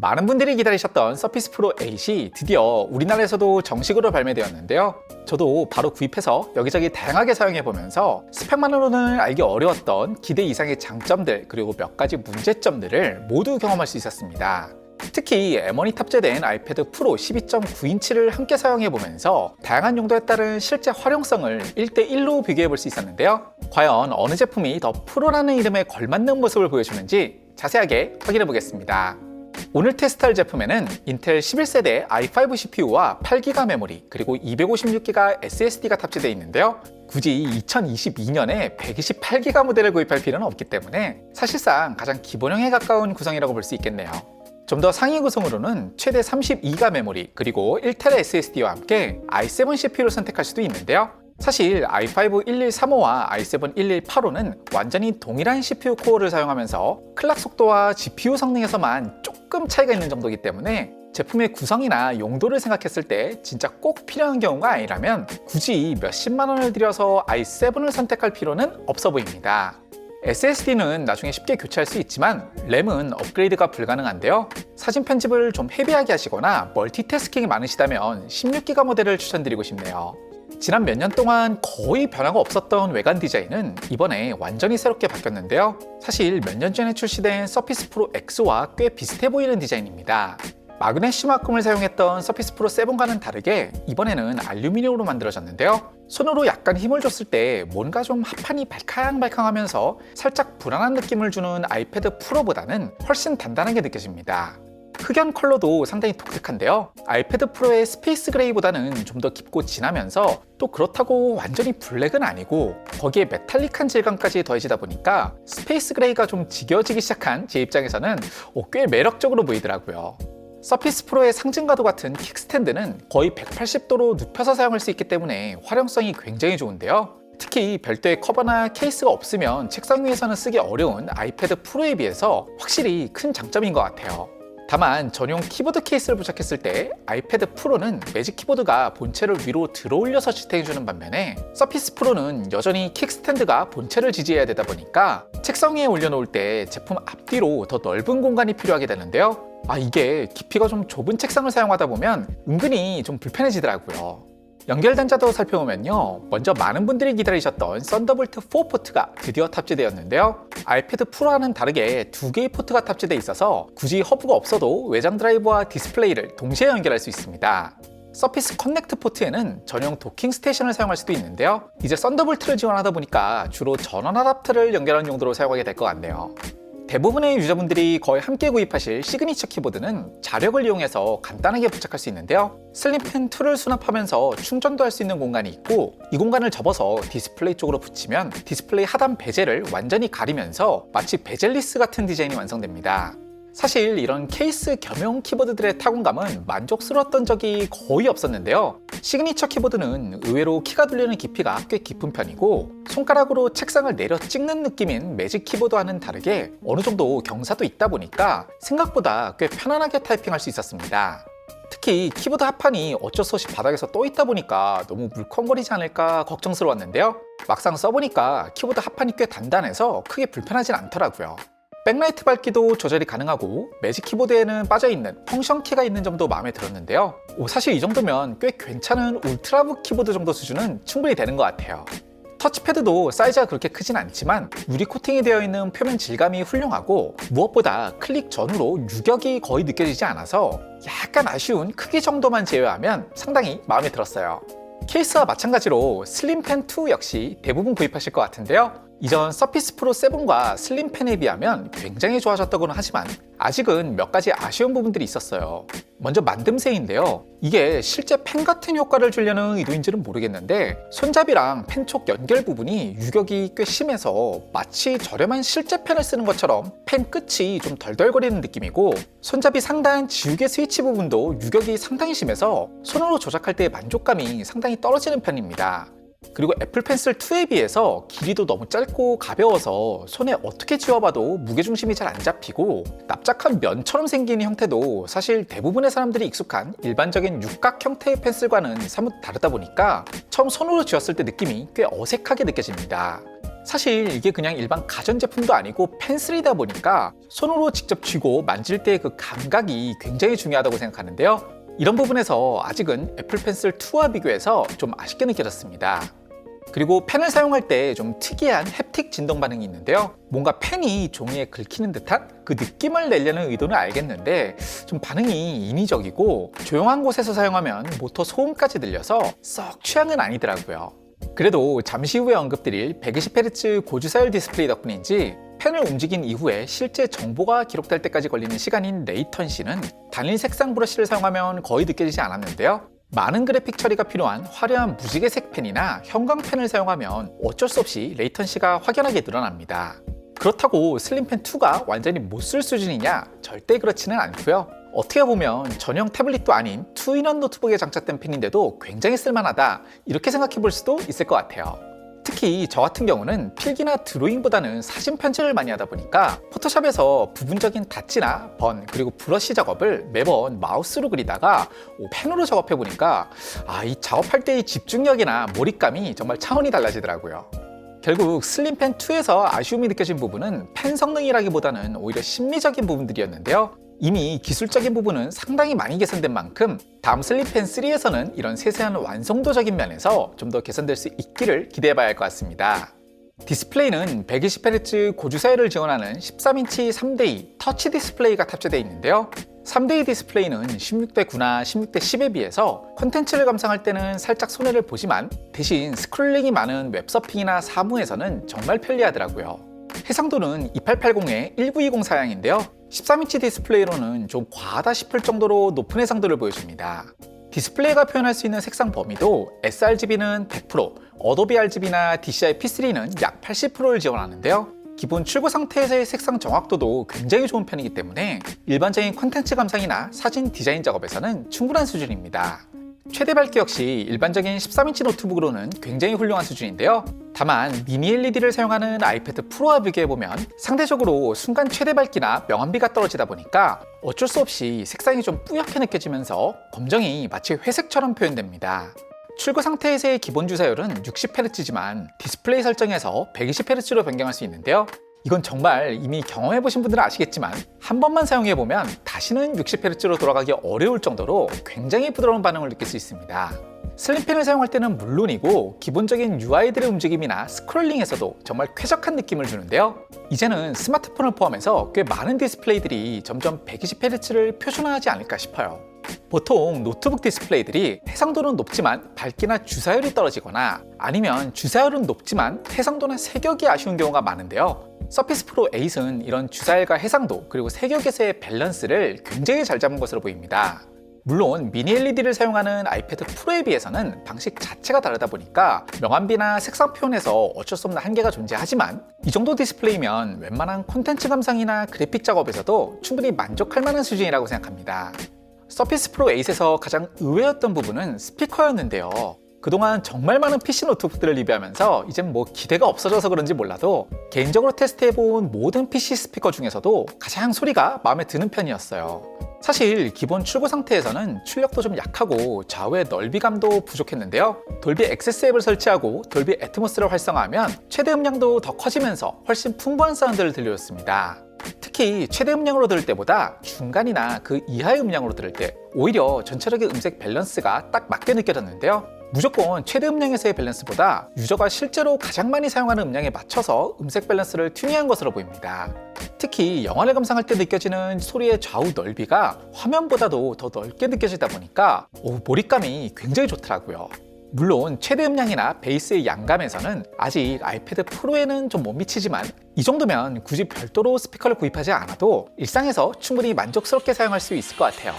많은 분들이 기다리셨던 서피스 프로 8이 드디어 우리나라에서도 정식으로 발매되었는데요. 저도 바로 구입해서 여기저기 다양하게 사용해보면서 스펙만으로는 알기 어려웠던 기대 이상의 장점들 그리고 몇 가지 문제점들을 모두 경험할 수 있었습니다. 특히 M1이 탑재된 아이패드 프로 12.9인치를 함께 사용해보면서 다양한 용도에 따른 실제 활용성을 1대1로 비교해볼 수 있었는데요. 과연 어느 제품이 더 프로라는 이름에 걸맞는 모습을 보여주는지 자세하게 확인해보겠습니다. 오늘 테스트할 제품에는 인텔 11세대 i5 CPU와 8GB 메모리 그리고 256GB SSD가 탑재되어 있는데요. 굳이 2022년에 128GB 모델을 구입할 필요는 없기 때문에 사실상 가장 기본형에 가까운 구성이라고 볼 수 있겠네요. 좀 더 상위 구성으로는 최대 32GB 메모리 그리고 1TB SSD와 함께 i7 CPU를 선택할 수도 있는데요. 사실 i5 1135와 i7 1185는 완전히 동일한 CPU 코어를 사용하면서 클락 속도와 GPU 성능에서만 조금 차이가 있는 정도이기 때문에 제품의 구성이나 용도를 생각했을 때 진짜 꼭 필요한 경우가 아니라면 굳이 몇십만 원을 들여서 i7을 선택할 필요는 없어 보입니다. SSD는 나중에 쉽게 교체할 수 있지만 램은 업그레이드가 불가능한데요. 사진 편집을 좀 헤비하게 하시거나 멀티태스킹이 많으시다면 16GB 모델을 추천드리고 싶네요. 지난 몇 년 동안 거의 변화가 없었던 외관 디자인은 이번에 완전히 새롭게 바뀌었는데요. 사실 몇 년 전에 출시된 서피스 프로 X와 꽤 비슷해 보이는 디자인입니다. 마그네슘 화금을 사용했던 서피스 프로 7과는 다르게 이번에는 알루미늄으로 만들어졌는데요. 손으로 약간 힘을 줬을 때 뭔가 좀 합판이 발캉발캉하면서 살짝 불안한 느낌을 주는 아이패드 프로보다는 훨씬 단단하게 느껴집니다. 흑연 컬러도 상당히 독특한데요. 아이패드 프로의 스페이스 그레이보다는 좀 더 깊고 진하면서 또 그렇다고 완전히 블랙은 아니고 거기에 메탈릭한 질감까지 더해지다 보니까 스페이스 그레이가 좀 지겨워지기 시작한 제 입장에서는 꽤 매력적으로 보이더라고요. 서피스 프로의 상징과도 같은 킥스탠드는 거의 180도로 눕혀서 사용할 수 있기 때문에 활용성이 굉장히 좋은데요. 특히 별도의 커버나 케이스가 없으면 책상 위에서는 쓰기 어려운 아이패드 프로에 비해서 확실히 큰 장점인 것 같아요. 다만 전용 키보드 케이스를 부착했을 때 아이패드 프로는 매직 키보드가 본체를 위로 들어올려서 지탱해주는 반면에 서피스 프로는 여전히 킥스탠드가 본체를 지지해야 되다 보니까 책상 위에 올려놓을 때 제품 앞뒤로 더 넓은 공간이 필요하게 되는데요. 이게 깊이가 좀 좁은 책상을 사용하다 보면 은근히 좀 불편해지더라고요. 연결 단자도 살펴보면요. 먼저 많은 분들이 기다리셨던 썬더볼트 4 포트가 드디어 탑재되었는데요. 아이패드 프로와는 다르게 2개의 포트가 탑재되어 있어서 굳이 허브가 없어도 외장 드라이버와 디스플레이를 동시에 연결할 수 있습니다. 서피스 커넥트 포트에는 전용 도킹 스테이션을 사용할 수도 있는데요. 이제 썬더볼트를 지원하다 보니까 주로 전원 어댑터를 연결하는 용도로 사용하게 될 것 같네요. 대부분의 유저분들이 거의 함께 구입하실 시그니처 키보드는 자력을 이용해서 간단하게 부착할 수 있는데요. 슬림펜 2를 수납하면서 충전도 할 수 있는 공간이 있고 이 공간을 접어서 디스플레이 쪽으로 붙이면 디스플레이 하단 베젤을 완전히 가리면서 마치 베젤리스 같은 디자인이 완성됩니다. 사실 이런 케이스 겸용 키보드들의 타공감은 만족스러웠던 적이 거의 없었는데요. 시그니처 키보드는 의외로 키가 눌리는 깊이가 꽤 깊은 편이고 손가락으로 책상을 내려 찍는 느낌인 매직 키보드와는 다르게 어느 정도 경사도 있다 보니까 생각보다 꽤 편안하게 타이핑할 수 있었습니다. 특히 키보드 합판이 어쩔 수 없이 바닥에서 떠 있다 보니까 너무 물컹거리지 않을까 걱정스러웠는데요. 막상 써보니까 키보드 합판이 꽤 단단해서 크게 불편하진 않더라고요. 백라이트 밝기도 조절이 가능하고 매직 키보드에는 빠져있는 펑션 키가 있는 점도 마음에 들었는데요. 사실 이 정도면 꽤 괜찮은 울트라북 키보드 정도 수준은 충분히 되는 것 같아요. 터치패드도 사이즈가 그렇게 크진 않지만 유리 코팅이 되어 있는 표면 질감이 훌륭하고 무엇보다 클릭 전후로 유격이 거의 느껴지지 않아서 약간 아쉬운 크기 정도만 제외하면 상당히 마음에 들었어요. 케이스와 마찬가지로 슬림펜 2 역시 대부분 구입하실 것 같은데요. 이전 서피스 프로 7과 슬림펜에 비하면 굉장히 좋아졌다고는 하지만 아직은 몇 가지 아쉬운 부분들이 있었어요. 먼저 만듦새인데요. 이게 실제 펜 같은 효과를 주려는 의도인지는 모르겠는데 손잡이랑 펜촉 연결 부분이 유격이 꽤 심해서 마치 저렴한 실제 펜을 쓰는 것처럼 펜 끝이 좀 덜덜거리는 느낌이고 손잡이 상단 지우개 스위치 부분도 유격이 상당히 심해서 손으로 조작할 때의 만족감이 상당히 떨어지는 편입니다. 그리고 애플 펜슬 2에 비해서 길이도 너무 짧고 가벼워서 손에 어떻게 쥐어봐도 무게중심이 잘 안 잡히고 납작한 면처럼 생긴 형태도 사실 대부분의 사람들이 익숙한 일반적인 육각 형태의 펜슬과는 사뭇 다르다 보니까 처음 손으로 쥐었을 때 느낌이 꽤 어색하게 느껴집니다. 사실 이게 그냥 일반 가전제품도 아니고 펜슬이다 보니까 손으로 직접 쥐고 만질 때의 그 감각이 굉장히 중요하다고 생각하는데요. 이런 부분에서 아직은 애플 펜슬 2와 비교해서 좀 아쉽게 느껴졌습니다. 그리고 펜을 사용할 때 좀 특이한 햅틱 진동 반응이 있는데요. 뭔가 펜이 종이에 긁히는 듯한 그 느낌을 내려는 의도는 알겠는데 좀 반응이 인위적이고 조용한 곳에서 사용하면 모터 소음까지 들려서 썩 취향은 아니더라고요. 그래도 잠시 후에 언급드릴 120Hz 고주사율 디스플레이 덕분인지 펜을 움직인 이후에 실제 정보가 기록될 때까지 걸리는 시간인 레이턴시는 단일 색상 브러쉬를 사용하면 거의 느껴지지 않았는데요. 많은 그래픽 처리가 필요한 화려한 무지개색 펜이나 형광펜을 사용하면 어쩔 수 없이 레이턴시가 확연하게 늘어납니다. 그렇다고 슬림펜 2가 완전히 못 쓸 수준이냐? 절대 그렇지는 않고요. 어떻게 보면 전용 태블릿도 아닌 2인원 노트북에 장착된 펜인데도 굉장히 쓸만하다, 이렇게 생각해 볼 수도 있을 것 같아요. 특히 저 같은 경우는 필기나 드로잉보다는 사진 편집을 많이 하다 보니까 포토샵에서 부분적인 다치나 번 그리고 브러쉬 작업을 매번 마우스로 그리다가 펜으로 작업해 보니까 이 작업할 때의 집중력이나 몰입감이 정말 차원이 달라지더라고요. 결국 슬림펜 2에서 아쉬움이 느껴진 부분은 펜 성능이라기보다는 오히려 심미적인 부분들이었는데요. 이미 기술적인 부분은 상당히 많이 개선된 만큼 다음 슬림펜 3에서는 이런 세세한 완성도적인 면에서 좀 더 개선될 수 있기를 기대해봐야 할 것 같습니다. 디스플레이는 120Hz 고주사율을 지원하는 13인치 3대2 터치 디스플레이가 탑재되어 있는데요. 3대2 디스플레이는 16:9나 16:10에 비해서 콘텐츠를 감상할 때는 살짝 손해를 보지만 대신 스크롤링이 많은 웹서핑이나 사무에서는 정말 편리하더라고요. 해상도는 2880에 1920 사양인데요. 13인치 디스플레이로는 좀 과하다 싶을 정도로 높은 해상도를 보여줍니다. 디스플레이가 표현할 수 있는 색상 범위도 sRGB는 100%, 어도비 RGB나 DCI P3는 약 80%를 지원하는데요. 기본 출고 상태에서의 색상 정확도도 굉장히 좋은 편이기 때문에 일반적인 콘텐츠 감상이나 사진 디자인 작업에서는 충분한 수준입니다. 최대 밝기 역시 일반적인 13인치 노트북으로는 굉장히 훌륭한 수준인데요. 다만 미니 LED를 사용하는 아이패드 프로와 비교해보면 상대적으로 순간 최대 밝기나 명암비가 떨어지다 보니까 어쩔 수 없이 색상이 좀 뿌옇게 느껴지면서 검정이 마치 회색처럼 표현됩니다. 출고 상태에서의 기본 주사율은 60Hz지만 디스플레이 설정에서 120Hz로 변경할 수 있는데요. 이건 정말 이미 경험해보신 분들은 아시겠지만 한 번만 사용해보면 다시는 60Hz로 돌아가기 어려울 정도로 굉장히 부드러운 반응을 느낄 수 있습니다. 슬림펜을 사용할 때는 물론이고 기본적인 UI들의 움직임이나 스크롤링에서도 정말 쾌적한 느낌을 주는데요. 이제는 스마트폰을 포함해서 꽤 많은 디스플레이들이 점점 120Hz를 표준화하지 않을까 싶어요. 보통 노트북 디스플레이들이 해상도는 높지만 밝기나 주사율이 떨어지거나 아니면 주사율은 높지만 해상도나 색역이 아쉬운 경우가 많은데요. 서피스 프로 8은 이런 주사율과 해상도 그리고 색역에서의 밸런스를 굉장히 잘 잡은 것으로 보입니다. 물론 미니 LED를 사용하는 아이패드 프로에 비해서는 방식 자체가 다르다 보니까 명암비나 색상 표현에서 어쩔 수 없는 한계가 존재하지만 이 정도 디스플레이면 웬만한 콘텐츠 감상이나 그래픽 작업에서도 충분히 만족할 만한 수준이라고 생각합니다. 서피스 프로 8에서 가장 의외였던 부분은 스피커였는데요. 그동안 정말 많은 PC 노트북들을 리뷰하면서 이젠 뭐 기대가 없어져서 그런지 몰라도 개인적으로 테스트해본 모든 PC 스피커 중에서도 가장 소리가 마음에 드는 편이었어요. 사실 기본 출고 상태에서는 출력도 좀 약하고 좌우의 넓이감도 부족했는데요. 돌비 액세스 앱을 설치하고 돌비 애트모스를 활성화하면 최대 음량도 더 커지면서 훨씬 풍부한 사운드를 들려줬습니다. 특히 최대 음량으로 들을 때보다 중간이나 그 이하의 음량으로 들을 때 오히려 전체적인 음색 밸런스가 딱 맞게 느껴졌는데요. 무조건 최대 음량에서의 밸런스보다 유저가 실제로 가장 많이 사용하는 음량에 맞춰서 음색 밸런스를 튜닝한 것으로 보입니다. 특히 영화를 감상할 때 느껴지는 소리의 좌우 넓이가 화면보다도 더 넓게 느껴지다 보니까 몰입감이 굉장히 좋더라고요. 물론 최대 음량이나 베이스의 양감에서는 아직 아이패드 프로에는 좀 못 미치지만 이 정도면 굳이 별도로 스피커를 구입하지 않아도 일상에서 충분히 만족스럽게 사용할 수 있을 것 같아요.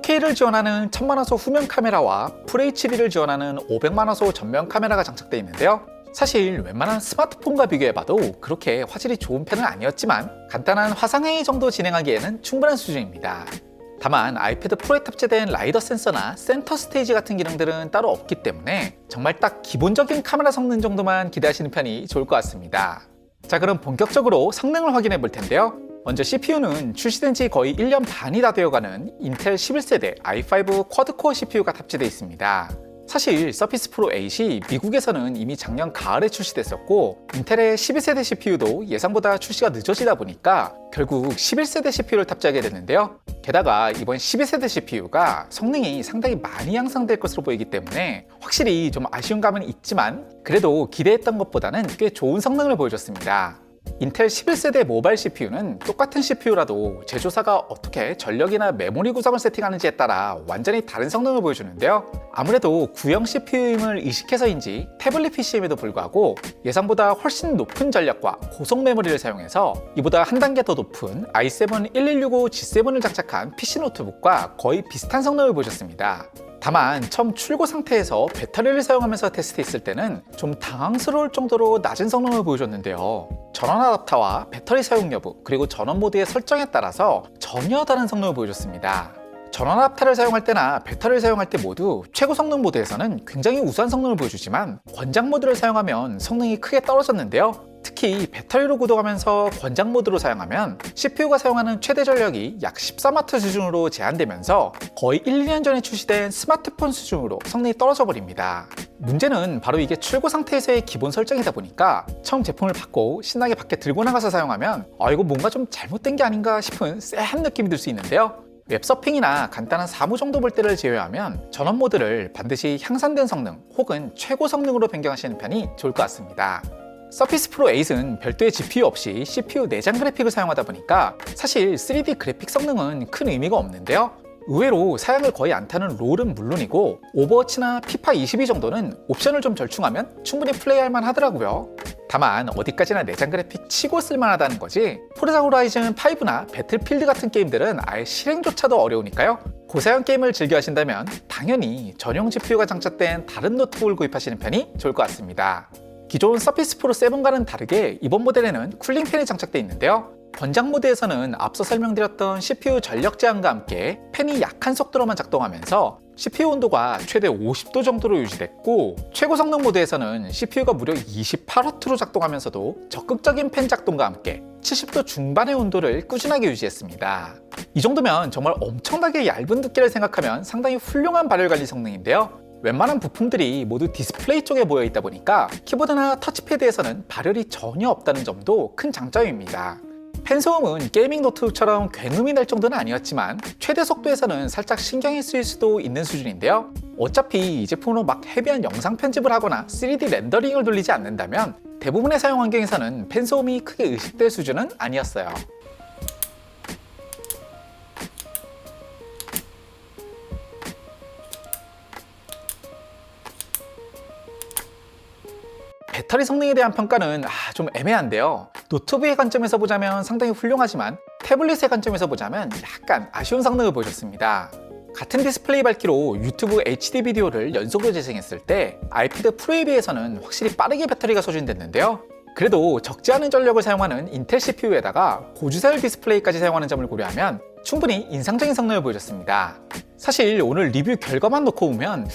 4K를 지원하는 1000만화소 후면 카메라와 FHD를 지원하는 500만화소 전면 카메라가 장착되어 있는데요. 사실 웬만한 스마트폰과 비교해봐도 그렇게 화질이 좋은 편은 아니었지만 간단한 화상회의 정도 진행하기에는 충분한 수준입니다. 다만 아이패드 프로에 탑재된 라이더 센서나 센터 스테이지 같은 기능들은 따로 없기 때문에 정말 딱 기본적인 카메라 성능 정도만 기대하시는 편이 좋을 것 같습니다. 자, 그럼 본격적으로 성능을 확인해 볼 텐데요. 먼저 CPU는 출시된 지 거의 1년 반이 다 되어가는 인텔 11세대 i5 쿼드코어 CPU가 탑재되어 있습니다. 사실 서피스 프로 8이 미국에서는 이미 작년 가을에 출시됐었고 인텔의 12세대 CPU도 예상보다 출시가 늦어지다 보니까 결국 11세대 CPU를 탑재하게 됐는데요. 게다가 이번 12세대 CPU가 성능이 상당히 많이 향상될 것으로 보이기 때문에 확실히 좀 아쉬운 감은 있지만 그래도 기대했던 것보다는 꽤 좋은 성능을 보여줬습니다. 인텔 11세대 모바일 CPU는 똑같은 CPU라도 제조사가 어떻게 전력이나 메모리 구성을 세팅하는지에 따라 완전히 다른 성능을 보여주는데요. 아무래도 구형 CPU임을 의식해서인지 태블릿 PC임에도 불구하고 예상보다 훨씬 높은 전력과 고속 메모리를 사용해서 이보다 한 단계 더 높은 i7 1165G7을 장착한 PC 노트북과 거의 비슷한 성능을 보여줬습니다. 다만 처음 출고 상태에서 배터리를 사용하면서 테스트했을 때는 좀 당황스러울 정도로 낮은 성능을 보여줬는데요. 전원 아답터와 배터리 사용 여부 그리고 전원 모드의 설정에 따라서 전혀 다른 성능을 보여줬습니다. 전원 아답터를 사용할 때나 배터리를 사용할 때 모두 최고 성능 모드에서는 굉장히 우수한 성능을 보여주지만 권장 모드를 사용하면 성능이 크게 떨어졌는데요. 특히 배터리로 구동하면서 권장 모드로 사용하면 CPU가 사용하는 최대 전력이 약 14W 수준으로 제한되면서 거의 1, 2년 전에 출시된 스마트폰 수준으로 성능이 떨어져 버립니다. 문제는 바로 이게 출고 상태에서의 기본 설정이다 보니까 처음 제품을 받고 신나게 밖에 들고 나가서 사용하면 이거 뭔가 좀 잘못된 게 아닌가 싶은 쎄한 느낌이 들 수 있는데요. 웹서핑이나 간단한 사무 정도 볼 때를 제외하면 전원 모드를 반드시 향상된 성능 혹은 최고 성능으로 변경하시는 편이 좋을 것 같습니다. 서피스 프로 8은 별도의 GPU 없이 CPU 내장 그래픽을 사용하다 보니까 사실 3D 그래픽 성능은 큰 의미가 없는데요. 의외로 사양을 거의 안 타는 롤은 물론이고 오버워치나 피파 22 정도는 옵션을 좀 절충하면 충분히 플레이할 만 하더라고요. 다만 어디까지나 내장 그래픽 치고 쓸만하다는 거지 포르자 호라이즌 5나 배틀필드 같은 게임들은 아예 실행조차도 어려우니까요. 고사양 게임을 즐겨 하신다면 당연히 전용 GPU가 장착된 다른 노트북을 구입하시는 편이 좋을 것 같습니다. 기존 서피스 프로 7과는 다르게 이번 모델에는 쿨링팬이 장착되어 있는데요. 권장 모드에서는 앞서 설명드렸던 CPU 전력 제한과 함께 팬이 약한 속도로만 작동하면서 CPU 온도가 최대 50도 정도로 유지됐고 최고 성능 모드에서는 CPU가 무려 28W로 작동하면서도 적극적인 팬 작동과 함께 70도 중반의 온도를 꾸준하게 유지했습니다. 이 정도면 정말 엄청나게 얇은 두께를 생각하면 상당히 훌륭한 발열 관리 성능인데요. 웬만한 부품들이 모두 디스플레이 쪽에 모여 있다 보니까 키보드나 터치패드에서는 발열이 전혀 없다는 점도 큰 장점입니다. 팬소음은 게이밍 노트북처럼 굉음이 날 정도는 아니었지만 최대 속도에서는 살짝 신경이 쓰일 수도 있는 수준인데요. 어차피 이 제품으로 막 헤비한 영상 편집을 하거나 3D 렌더링을 돌리지 않는다면 대부분의 사용 환경에서는 팬소음이 크게 의식될 수준은 아니었어요. 배터리 성능에 대한 평가는 좀 애매한데요. 노트북의 관점에서 보자면 상당히 훌륭하지만 태블릿의 관점에서 보자면 약간 아쉬운 성능을 보여줬습니다. 같은 디스플레이 밝기로 유튜브 HD 비디오를 연속으로 재생했을 때 아이패드 프로에 비해서는 확실히 빠르게 배터리가 소진됐는데요. 그래도 적지 않은 전력을 사용하는 인텔 CPU에다가 고주사율 디스플레이까지 사용하는 점을 고려하면 충분히 인상적인 성능을 보여줬습니다. 사실 오늘 리뷰 결과만 놓고 보면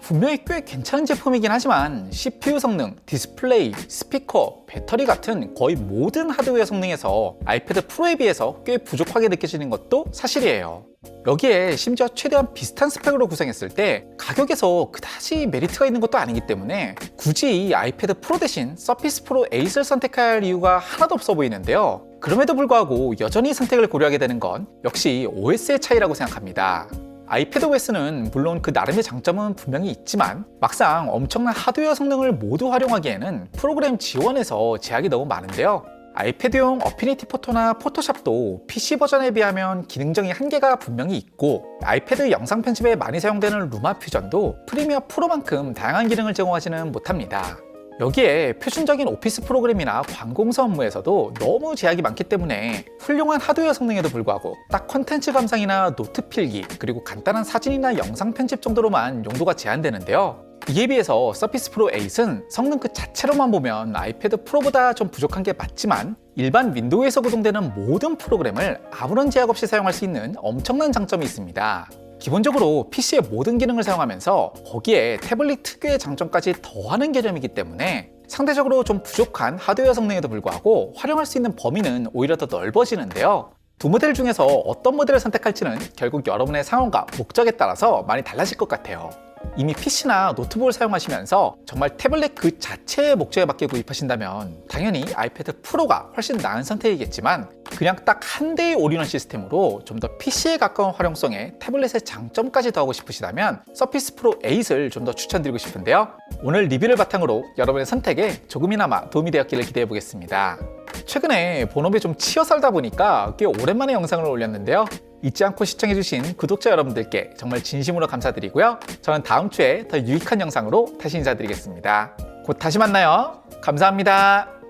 분명히 꽤 괜찮은 제품이긴 하지만 CPU 성능, 디스플레이, 스피커, 배터리 같은 거의 모든 하드웨어 성능에서 아이패드 프로에 비해서 꽤 부족하게 느껴지는 것도 사실이에요. 여기에 심지어 최대한 비슷한 스펙으로 구성했을 때 가격에서 그다지 메리트가 있는 것도 아니기 때문에 굳이 아이패드 프로 대신 서피스 프로 8을 선택할 이유가 하나도 없어 보이는데요. 그럼에도 불구하고 여전히 선택을 고려하게 되는 건 역시 OS의 차이라고 생각합니다. 아이패드 OS는 물론 그 나름의 장점은 분명히 있지만 막상 엄청난 하드웨어 성능을 모두 활용하기에는 프로그램 지원에서 제약이 너무 많은데요. 아이패드용 어피니티 포토나 포토샵도 PC 버전에 비하면 기능적인 한계가 분명히 있고 아이패드 영상 편집에 많이 사용되는 루마 퓨전도 프리미어 프로만큼 다양한 기능을 제공하지는 못합니다. 여기에 표준적인 오피스 프로그램이나 관공서 업무에서도 너무 제약이 많기 때문에 훌륭한 하드웨어 성능에도 불구하고 딱 콘텐츠 감상이나 노트 필기, 그리고 간단한 사진이나 영상 편집 정도로만 용도가 제한되는데요. 이에 비해서 서피스 프로 8은 성능 그 자체로만 보면 아이패드 프로보다 좀 부족한 게 맞지만 일반 윈도우에서 구동되는 모든 프로그램을 아무런 제약 없이 사용할 수 있는 엄청난 장점이 있습니다. 기본적으로 PC의 모든 기능을 사용하면서 거기에 태블릿 특유의 장점까지 더하는 개념이기 때문에 상대적으로 좀 부족한 하드웨어 성능에도 불구하고 활용할 수 있는 범위는 오히려 더 넓어지는데요. 두 모델 중에서 어떤 모델을 선택할지는 결국 여러분의 상황과 목적에 따라서 많이 달라질 것 같아요. 이미 PC나 노트북을 사용하시면서 정말 태블릿 그 자체의 목적에 맞게 구입하신다면 당연히 아이패드 프로가 훨씬 나은 선택이겠지만 그냥 딱 한 대의 올인원 시스템으로 좀 더 PC에 가까운 활용성에 태블릿의 장점까지 더하고 싶으시다면 서피스 프로 8을 좀 더 추천드리고 싶은데요. 오늘 리뷰를 바탕으로 여러분의 선택에 조금이나마 도움이 되었기를 기대해 보겠습니다. 최근에 본업에 좀 치여 살다 보니까 꽤 오랜만에 영상을 올렸는데요. 잊지 않고 시청해주신 구독자 여러분들께 정말 진심으로 감사드리고요. 저는 다음 주에 더 유익한 영상으로 다시 인사드리겠습니다. 곧 다시 만나요. 감사합니다.